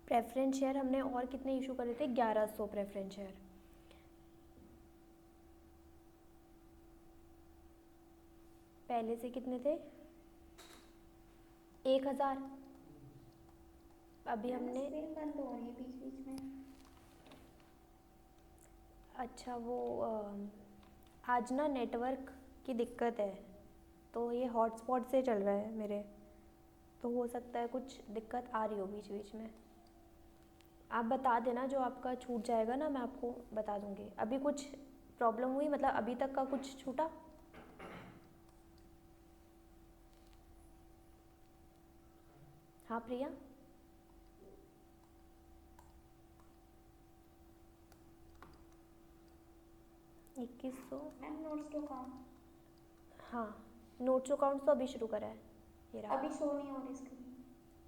प्रेफरेंस शेयर हमने और कितने इशू करे थे? 1100 प्रेफरेंस शेयर। पहले से कितने थे? 1000। अभी हमने स्क्रीन बंद हो रही है बीच बीच में। अच्छा वो आज ना नेटवर्क की दिक्कत है, तो ये हॉटस्पॉट से चल रहा है मेरे, तो हो सकता है कुछ दिक्कत आ रही हो बीच बीच में। आप बता देना, जो आपका छूट जाएगा ना मैं आपको बता दूंगी। अभी कुछ प्रॉब्लम हुई, मतलब अभी तक का कुछ छूटा? हाँ प्रिया, 2100। मैम नोट्स टू काम हाँ, नोट्स अकाउंट्स तो अभी शुरू करा है, ये रहा। अभी शो नहीं हो रही स्क्रीन।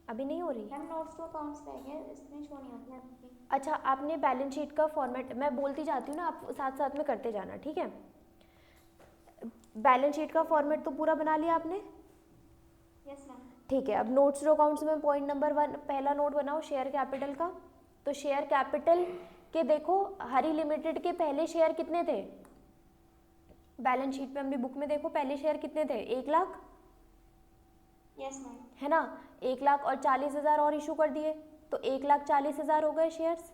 अभी नहीं हो रही? मैम नोट्स टू अकाउंट्स रह गया, इसमें शो नहीं होती आपकी। अच्छा, आपने बैलेंस शीट का फॉर्मेट, मैं बोलती जाती हूँ ना, आप साथ साथ में करते जाना, ठीक है? बैलेंस शीट का फॉर्मेट तो पूरा बना लिया आपने? Yes ma'am. ठीक है, अब नोट्स टू अकाउंट्स में पॉइंट नंबर 1 पहला नोट बनाओ शेयर कैपिटल का। तो शेयर कैपिटल के देखो, हरी लिमिटेड के पहले शेयर कितने थे? बैलेंस शीट में, अपनी बुक में देखो पहले शेयर कितने थे? 1 लाख, यस मैम। है ना? 1 लाख और 40,000 और इशू कर दिए, तो 1,40,000 हो गए शेयर्स।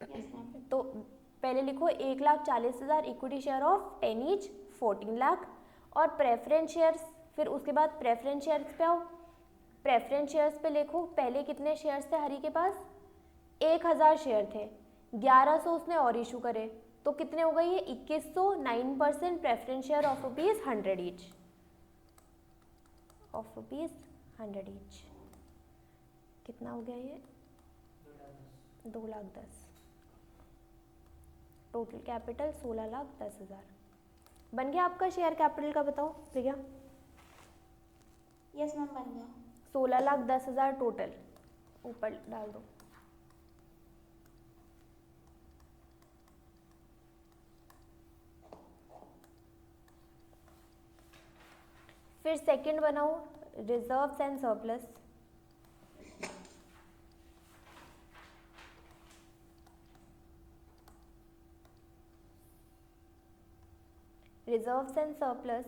Yes ma'am. तो पहले लिखो 1,40,000 equity share of 10 each 14 lakh, और प्रेफरेंस शेयर्स, फिर उसके बाद प्रेफरेंस शेयर्स पे आओ। प्रेफरेंस शेयर्स पे लिखो पहले कितने शेयर्स थे हरी के पास? 1000 शेयर थे, 1100 उसने और इशू करे, तो कितने हो गए ये? 2100, 9% preference share of ₹100 each, of ₹100 each. कितना हो गया ये? 2,10,000। टोटल कैपिटल 16,10,000 बन गया आपका शेयर कैपिटल का। बताओ प्रिया। यस मैम बन गया। 16,10,000 टोटल, ऊपर डाल दो। फिर सेकंड बनाओ reserves and surplus. Reserves and surplus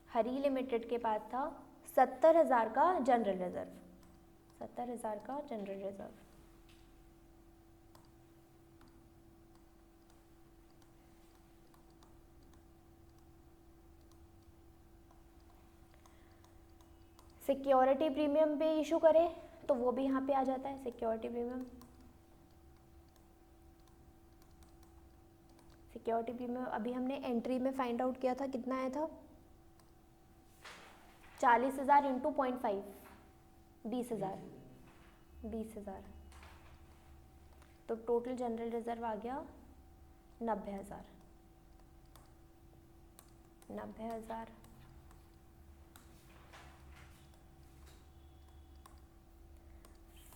Hari limited के पास था 70,000 का जनरल रिजर्व, 70,000 का जनरल रिजर्व। सिक्योरिटी प्रीमियम पे इशू करे तो वो भी यहाँ पे आ जाता है, सिक्योरिटी प्रीमियम। सिक्योरिटी प्रीमियम अभी हमने एंट्री में फाइंड आउट किया था, कितना आया था? 40,000 इंटू 0.5, 20,000, 20,000। तो टोटल जनरल रिजर्व आ गया 90,000, 90,000।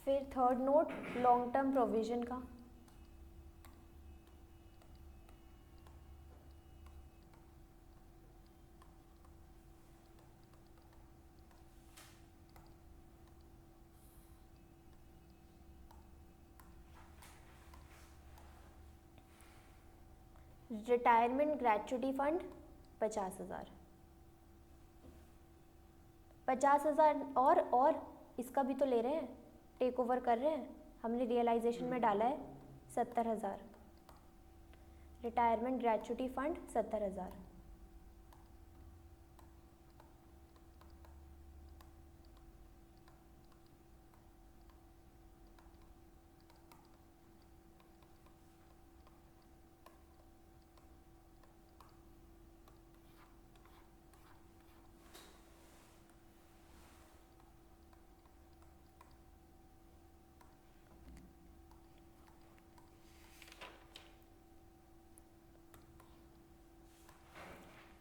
फिर third note long term provision का। रिटायरमेंट ग्रेचुटी फंड 50,000, 50,000 और इसका भी तो ले रहे हैं, टेक ओवर कर रहे हैं, हमने रियलाइजेशन में डाला है 70,000। Retirement gratuity fund 70,000।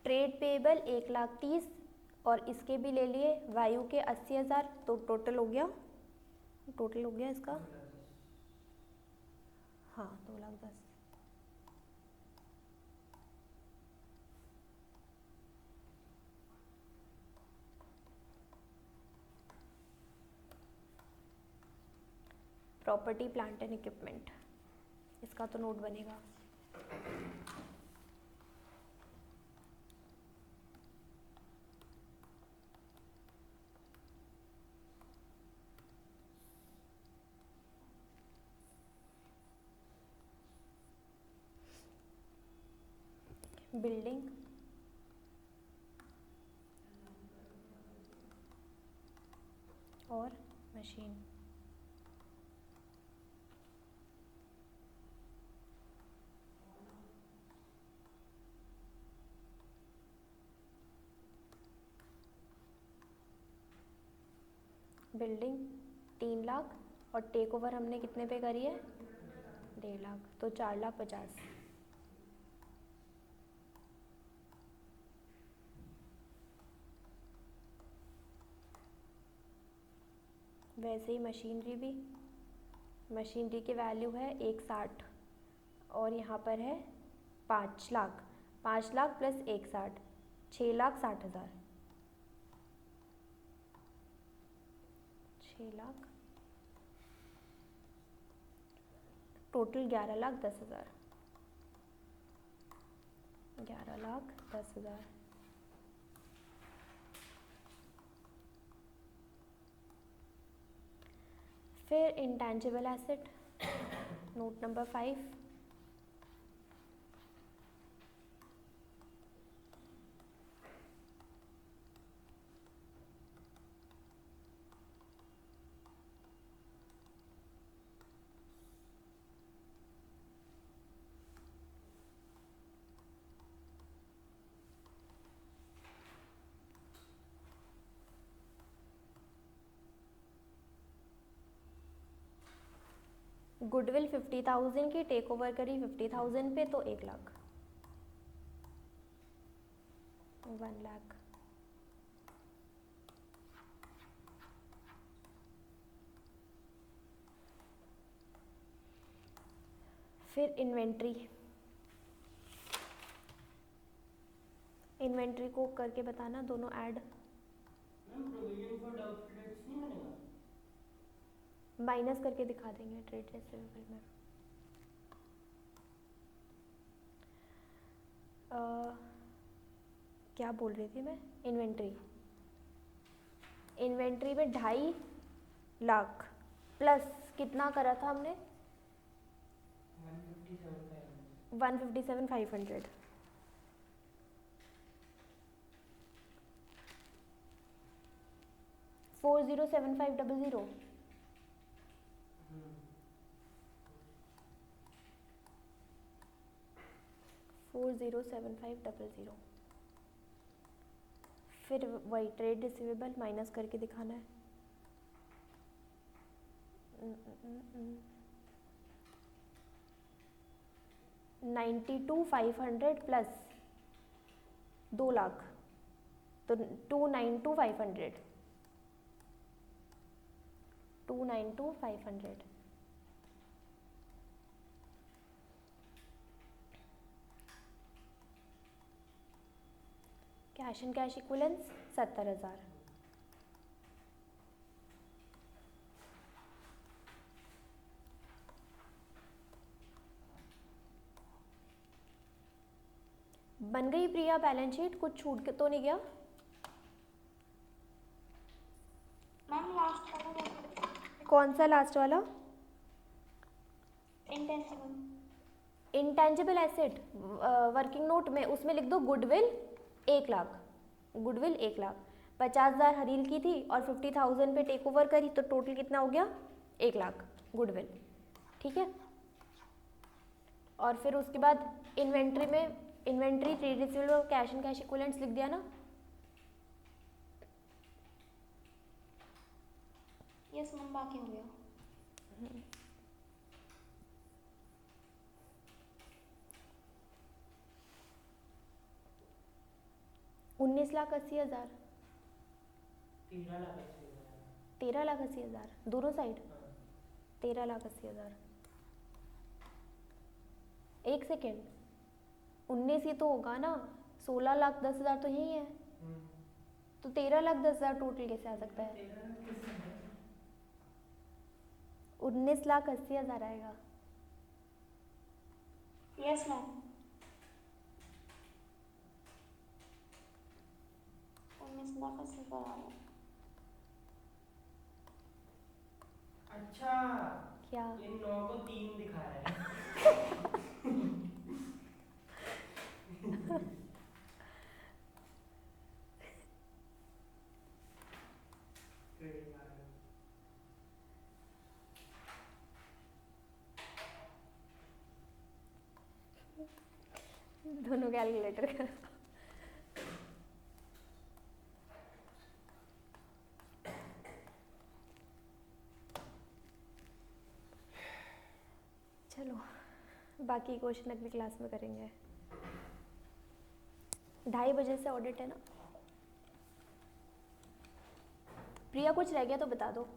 Trade payable 1,30,000 और इसके भी ले लिए वायु के 80,000, तो टोटल हो गया, टोटल हो गया इसका, हाँ 2,10,000। प्रॉपर्टी प्लांट एंड इक्विपमेंट, इसका तो नोट बनेगा। बिल्डिंग, और मशीन। बिल्डिंग 3 लाख और टेक ओवर हमने कितने पे करी है? 1.5 लाख, तो 4,50,000। वैसे ही मशीनरी भी, मशीनरी की वैल्यू है 1,60 और यहाँ पर है 5 लाख। 5 लाख प्लस 1,60, 6,60,000। 6 लाख, टोटल 11,10,000। 11,10,000। फिर intangible asset, note number 5। Goodwill 50,000 की, टेक ओवर करी 50,000 पे, तो 1 लाख। 1 लाख। फिर इन्वेंट्री, इन्वेंट्री को करके बताना दोनों add. Ma'am provision for doubtful debts नहीं बनेगा? माइनस करके दिखा देंगे ट्रेड रिसीवेबल में। क्या बोल रही थी मैं? इन्वेंट्री, इन्वेंट्री में 2.5 लाख प्लस कितना करा था हमने? 157,500। 407500। 407500। फिर वही ट्रेड रिसीवेबल माइनस करके दिखाना है। 92,500 प्लस 2 लाख, तो 292,500। 292,500। Cash and cash equivalence 70,000। बन गई प्रिया बैलेंस शीट? कुछ छूट के तो नहीं गया? मैम लास्ट वाला कौन सा लास्ट वाला? इंटेंसिबल। इंटेंजिबल एसेट वर्किंग नोट में उसमें लिख दो गुडविल 1 लाख। गुडविल 1 लाख, 50,000 हरील की थी और 50,000 पे टेक ओवर करी, तो टोटल कितना हो गया? 1 लाख गुडविल। ठीक है। और फिर उसके बाद इन्वेंट्री में, इन्वेंट्री ट्रेड रिसीवेबल और कैश एंड कैश इक्विवेलेंट्स लिख दिया ना? यस मैम, बाकी हो गया। 19,80,000। 13,80,000। 13,80,000 दोनों साइड। 13,80,000। एक सेकेंड, 19 ही तो होगा ना, 16,10,000 तो यही है, तो 13,10,000 टोटल कैसे आ सकता है? 19,80,000 आएगा। Yes ma'am. 19,80,000 आ रहा है। अच्छा क्या? ये 9 को 3 दिखा रहा है। कोई बात नहीं। दोनों कैलकुलेटर कर। चलो बाकी क्वेश्चन अगली क्लास में करेंगे। 2:30 से ऑडिट है ना। प्रिया कुछ रह गया तो बता दो।